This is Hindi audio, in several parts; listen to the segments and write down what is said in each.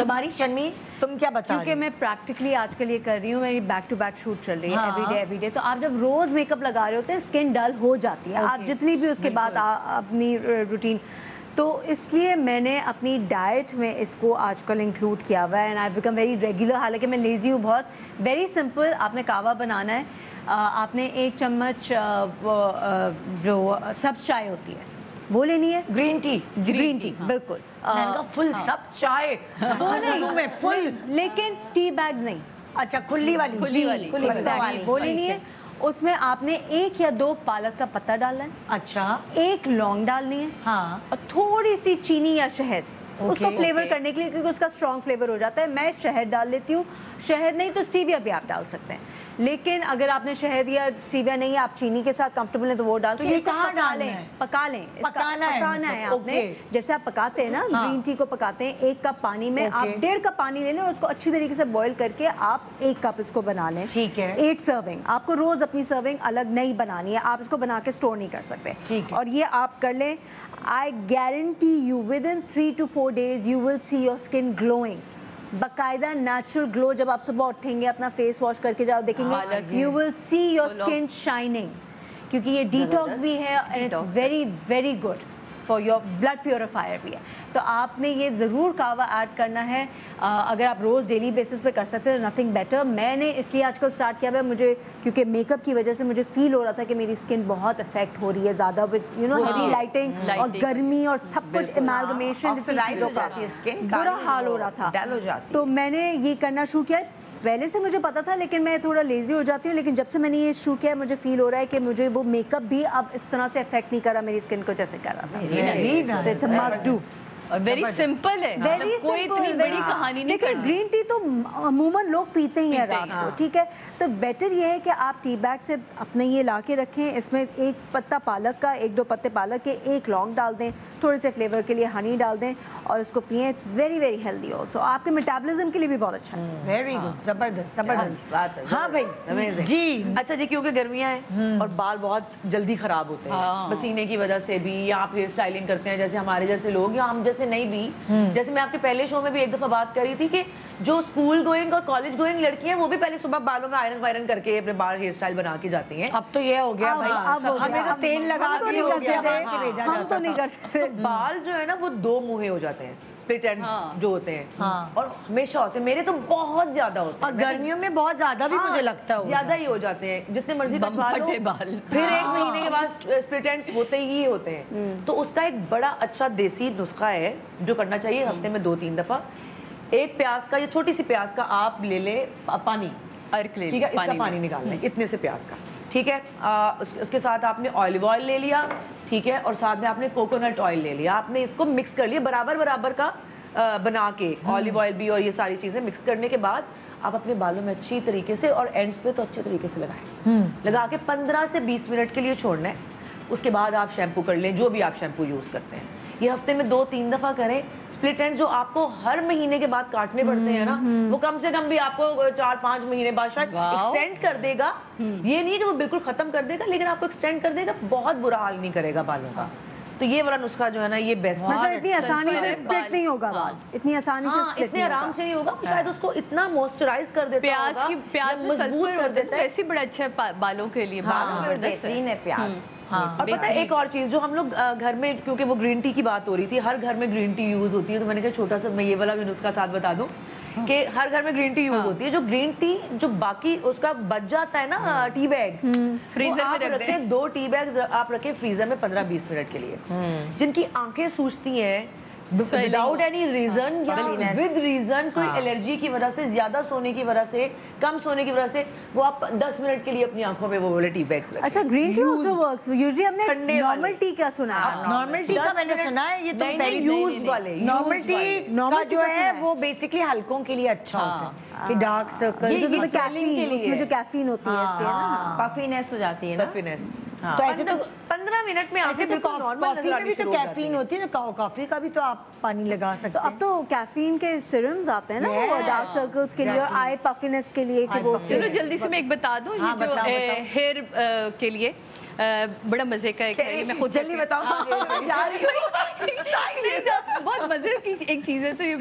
तुम्हारी शर्मी तुम क्या बता क्योंकि मैं प्रैक्टिकली आजकल ये कर रही हूँ, मेरी बैक टू बैक शूट चल रही है एवरीडे, तो आप जब रोज मेकअप लगा रहे होते हैं स्किन डल हो जाती है, आप जितनी भी उसके बाद अपनी रूटीन, तो इसलिए मैंने अपनी डाइट में इसको आजकल इंक्लूड किया हुआ है and I become very regular. हालांकि मैं लेज़ी हूँ बहुत। वेरी सिंपल, आपने कहवा बनाना है, आपने 1 चम्मच जो सब्ज चाय होती है वो लेनी है, ग्रीन टी बिल्कुल फुल सब चाय वो नहीं फुल, लेकिन टी बैग्स नहीं, अच्छा खुली वाली वो लेनी है। उसमें आपने 1 या 2 पालक का पत्ता डालना है, अच्छा 1 लौंग डालनी है, हाँ, और थोड़ी सी चीनी या शहद उसको फ्लेवर करने के लिए, क्योंकि उसका स्ट्रॉन्ग फ्लेवर हो जाता है। मैं शहद डाल लेती हूँ, शहद नहीं तो स्टीविया भी आप डाल सकते हैं, लेकिन अगर आपने शहद या स्टीविया नहीं है, आप चीनी के साथ कंफर्टेबल हैं तो वो डाल के इसको पका लें, पकाना है आपने। जैसे आप पकाते हैं ना, ग्रीन टी को पकाते हैं 1 कप पानी में, आप 1.5 कप पानी ले लें और उसको अच्छी तरीके से बॉईल करके आप 1 कप इसको बना लें, ठीक है। 1 सर्विंग, आपको रोज अपनी सर्विंग अलग नहीं बनानी है, आप इसको बना के स्टोर नहीं कर सकते, ठीक है। और ये आप कर लें, I guarantee you within 3 to 4 days you will see your skin glowing. बकायदा नेचुरल ग्लो। जब आप सुबह उठेंगे, अपना फेस वॉश करके जाओ, देखेंगे you will see your skin shining, क्योंकि ये डिटॉक्स भी है and it's very very good for your blood purifier भी है। तो आपने ये ज़रूर कहवा ऐड करना है, अगर आप रोज़ डेली बेसिस पे कर सकते हैं, नथिंग बेटर। मैंने इसलिए आजकल स्टार्ट किया है, मुझे क्योंकि मेकअप की वजह से मुझे फील हो रहा था कि मेरी स्किन बहुत इफेक्ट हो रही है ज़्यादा विद हेवी लाइटिंग और गर्मी और सब कुछ एमालगमेशन चीज़ों का बुरा हाल हो रहा था। तो मैंने ये करना शुरू किया। पहले से मुझे पता था, लेकिन मैं थोड़ा लेजी हो जाती हूँ, लेकिन जब से मैंने ये शुरू किया मुझे फील हो रहा है कि मुझे वो मेकअप भी अब इस तरह से इफेक्ट नहीं कर रहा मेरी स्किन को जैसे कर रहा था। इट्स अ मस्ट डू और वेरी सिंपल है, मतलब कोई इतनी बड़ी कहानी नहीं करनी। ग्रीन टी तो अमूमन लोग पीते ही हैं रात को, ठीक है। तो बेटर ये है कि आप टी बैग से अपने ये ला के रखें, इसमें 1 पत्ता पालक का, 1-2 पत्ते पालक के, 1 लौंग डाल दें, थोड़े से फ्लेवर के लिए हनी डाल दें और इसको पिएं। It's very very healthy also, आपके मेटाबॉलिज्म के लिए भी बहुत अच्छा है। वेरी गुड, जबरदस्त जबरदस्त बात है। हाँ भाई जी। अच्छा जी, क्योंकि गर्मियाँ हैं और बाल बहुत जल्दी खराब होते हैं पसीने की वजह से भी, या आप हेयर स्टाइलिंग करते हैं जैसे हमारे जैसे लोग, या हम जैसे नहीं भी। जैसे मैं आपके पहले शो में भी एक दफा बात कर रही थी कि जो स्कूल गोइंग और कॉलेज गोइंग लड़कियां, वो भी पहले सुबह बालों में आयरन वायरन करके अपने बाल हेयर स्टाइल बना के जाती हैं। अब तो ये हो गया भाई, हमें तो तेल लगा के हम तो नहीं कर सकते। बाल जो है ना वो 2 मुहे हो जाते हैं, स्प्लिट एंड्स जो होते हैं, और हमेशा होते हैं। मेरे तो बहुत ज्यादा होते हैं, और गर्मियों में बहुत ज्यादा भी मुझे लगता है ज्यादा ही हो जाते हैं, जितने मर्जी कटवा लो फिर 1 महीने के बाद स्प्लिट एंड्स होते ही होते हैं। तो उसका एक बड़ा अच्छा देसी नुस्खा है जो करना चाहिए हफ्ते में 2-3 दफा। 1 प्याज का या छोटी सी प्याज का आप ले ले पानी, ठीक है, इसका पानी निकालना है इतने से प्याज का, ठीक है। उसके साथ आपने ऑलिव ऑयल ले लिया, ठीक है, और साथ में आपने कोकोनट ऑयल ले लिया। आपने इसको मिक्स कर लिया बराबर बराबर का बना के, ऑलिव ऑयल भी और ये सारी चीज़ें मिक्स करने के बाद आप अपने बालों में अच्छी तरीके से और एंड्स पे तो अच्छे तरीके से लगाएं। लगा के 15 से 20 मिनट के लिए छोड़ना है। उसके बाद आप शैम्पू कर लें, जो भी आप शैम्पू यूज़ करते हैं। ये हफ्ते में 2-3 दफा करें। स्प्लिट एंड जो आपको हर महीने के बाद काटने पड़ते हैं ना, वो कम से कम भी आपको 4-5 महीने बाद शायद एक्सटेंड कर देगा। ये नहीं है कि वो बिल्कुल खत्म कर देगा, लेकिन आपको एक्सटेंड कर देगा, बहुत बुरा हाल नहीं करेगा बालों का। तो ये वाला नुस्खा जो है ना, ये बेस्ट है। मतलब इतनी आसानी से स्प्लिट नहीं होगा बाल, इतनी आसानी से इतने आराम से नहीं होगा। शायद उसको इतना मॉइस्चराइज कर देता होगा, प्याज में मजबूत कर देता है, वैसे बड़ा अच्छा है बालों के लिए, बेहतरीन है प्याज। और पता है एक और चीज जो हम लोग घर में, क्योंकि वो ग्रीन टी की बात हो रही थी, हर घर में ग्रीन टी यूज होती है, तो मैंने कहा छोटा सा मैं ये वाला भी नुस्खा साथ बता दूं कि हर घर में ग्रीन टी यूज होती है। जो ग्रीन टी जो बाकी उसका बच जाता है ना टी बैग, फ्रीजर में रखें। 2 टी बैग आप रखें फ्रीजर में 15-20 मिनट के लिए। जिनकी आंखें सूजती हैं विदाउट एनी रीजन या विद रीजन, कोई एलर्जी की वजह से, ज्यादा सोने की वजह से, कम सोने की वजह से, वो आप 10 मिनट के लिए अपनी आंखों में वो वाले टी बैग्स रखें। अच्छा, green tea also works. Usually हमने नॉर्मल टी का सुना है, नॉर्मल टी का मैंने सुना है, ये तो पहले यूज्ड वाले। नॉर्मल टी का जो है वो बेसिकली हल्कों के लिए अच्छा होता है, कि डार्क सर्कल, उसमें जो कैफीन होती है इससे ना पफीनेस हो जाती है ना, पफीनेस। तो ऐसे तो 15 मिनट में आके बिल्कुल नॉर्मल कॉफी में भी तो कैफीन होती है ना, कॉफी का भी तो आप पानी लगा सकते हैं। अब तो कैफीन के सिरम्स आते हैं ना, वो डार्क सर्कल्स के लिए और आई पफिनेस के लिए कि वो। चलो जल्दी से मैं एक बता दूं, ये जो हेयर के लिए बड़ा मजे का है, मैं खुद जल्दी बताओ। बहुत मजे की एक चीज़ है, तो ये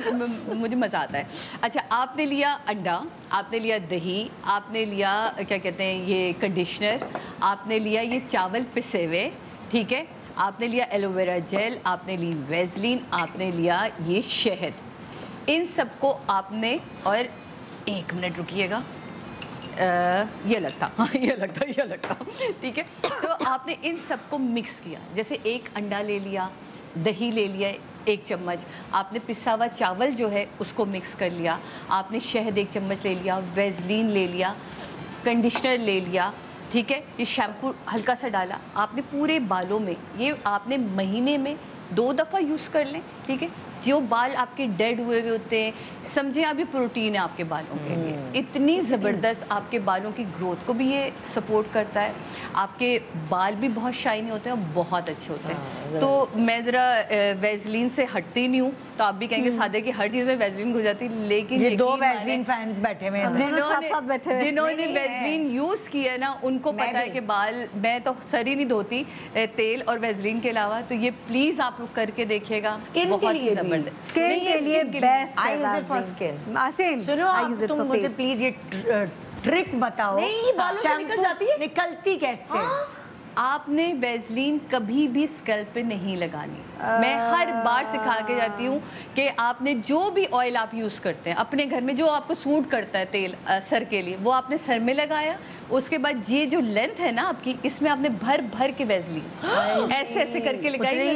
मुझे मज़ा आता है। अच्छा, आपने लिया अंडा, आपने लिया दही, आपने लिया क्या कहते हैं ये कंडीशनर, आपने लिया ये चावल पिसे हुए, ठीक है, आपने लिया एलोवेरा जेल, आपने ली वेजलिन, आपने लिया ये शहद। इन सबको आपने, और 1 मिनट रुकिएगा, ये लगता, ठीक है। तो आपने इन सबको मिक्स किया, जैसे एक अंडा ले लिया, दही ले लिया 1 चम्मच, आपने पिसा हुआ चावल जो है उसको मिक्स कर लिया, आपने शहद 1 चम्मच ले लिया, वेजलिन ले लिया, कंडीशनर ले लिया, ठीक है, ये शैम्पू हल्का सा डाला, आपने पूरे बालों में, ये आपने महीने में 2 दफ़ा यूज़ कर लें, ठीक है। जो बाल आपके डेड हुए हुए होते हैं, समझें आप, ये प्रोटीन है आपके बालों के लिए, इतनी ज़बरदस्त आपके बालों की ग्रोथ को भी ये सपोर्ट करता है, आपके बाल भी बहुत शाइनी होते हैं और बहुत अच्छे होते हैं। तो मैं ज़रा वेजलिन से हटती नहीं हूँ, तो आप भी कहेंगे सादे की हर चीज़ में वेजलिन हो जाती, लेकिन ये 2 वेजलिन फैंस बैठे हुए हैं, जिन्होंने वेजलिन यूज़ किया ना उनको पता है कि बाल, मैं तो सर ही नहीं धोती तेल और वेजलिन के अलावा, तो ये प्लीज़ आप लोग करके देखिएगा, स्किन के लिए स्किन के लिए best I use it for skin. सुनो आप, तुम मुझे प्लीज ये ट्रिक बताओ। नहीं, बालों से निकल जाती है, निकलती कैसे? आपने वेजलिन कभी भी स्कैल्प पे नहीं लगानी। मैं हर बार सिखा के जाती हूँ कि आपने जो भी ऑयल आप यूज़ करते हैं अपने घर में, जो आपको सूट करता है तेल सर के लिए, वो आपने सर में लगाया, उसके बाद ये जो लेंथ है ना आपकी, इसमें आपने भर भर के वेजलिन ऐसे ऐसे करके लगाई।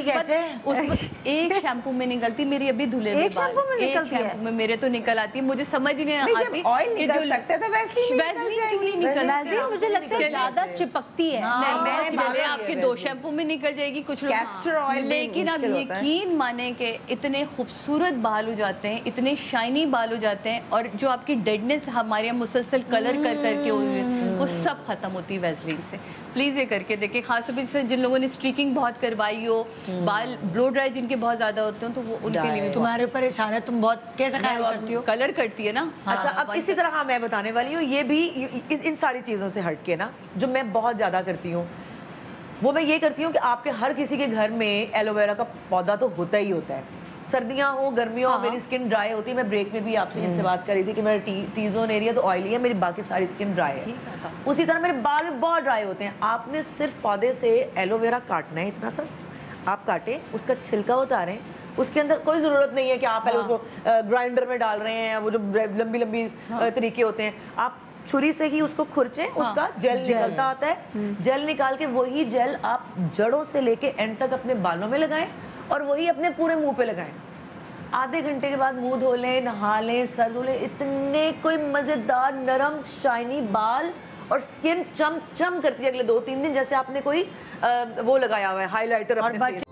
उस एक शैम्पू में निकलती, मेरी अभी धुले हुए बाल एक शैम्पू में मेरे तो निकल आती है, मुझे समझ ही नहीं आती कि जो सकते तो वेजलिन क्यों नहीं निकलती। मुझे लगता है ज़्यादा चिपकती है। चले आपके 2 शैम्पू में निकल जाएगी कुछ लोग, लेकिन आप यकीन माने कि इतने खूबसूरत बाल हो जाते हैं, इतने शाइनी बाल हो जाते हैं, और जो आपकी डेडनेस हमारे यहाँ मुसलसल कलर कर करके हुई है वो सब खत्म होती है वेजलिन से। प्लीज़ ये करके देखें, खासतौर पर जिन लोगों ने स्ट्रीकिंग बहुत करवाई हो, बाल ब्लो ड्राई जिनके बहुत ज़्यादा होते हैं, तो वो उनके लिए तुम्हारे ऊपर इशारा है, तुम बहुत कैसे ख्याल करती हो? कलर करती है ना। अच्छा, अब इसी तरह मैं बताने वाली हूँ, ये भी इन सारी चीज़ों से हट के ना, जो मैं बहुत ज़्यादा करती हूँ वो मैं ये करती हूँ कि आपके हर किसी के घर में एलोवेरा का पौधा तो होता ही होता है। सर्दियाँ हो, गर्मियों हो, मेरी स्किन ड्राई होती है। मैं ब्रेक में भी आपसे इनसे बात कर रही थी कि मेरा टी जोन एरिया तो ऑयली है, मेरी बाकी सारी स्किन ड्राई है। उसी तरह मेरे बाल भी बहुत ड्राई होते हैं। आपने सिर्फ पौधे से एलोवेरा काटना है, इतना सा आप काटें, उसका छिलका उतारें, उसके अंदर कोई ज़रूरत नहीं है कि आप पहले उसको ग्राइंडर में डाल रहे हैं, वो जो लंबी लंबी तरीके होते हैं, आप छुरी से ही उसको खुरचें, उसका जेल निकलता आता है। जेल निकाल के वही जेल आप जड़ों से लेके एंड तक अपने बालों में लगाएं और वही अपने पूरे मुंह पे लगाएं। आधे घंटे के बाद मुंह धो लें, नहा लें, सर धो लें, इतने कोई मज़ेदार नरम शाइनी बाल और स्किन चम चम करती है अगले 2-3 दिन, जैसे आपने कोई वो लगाया हुआ है हाइलाइटर अपने फेस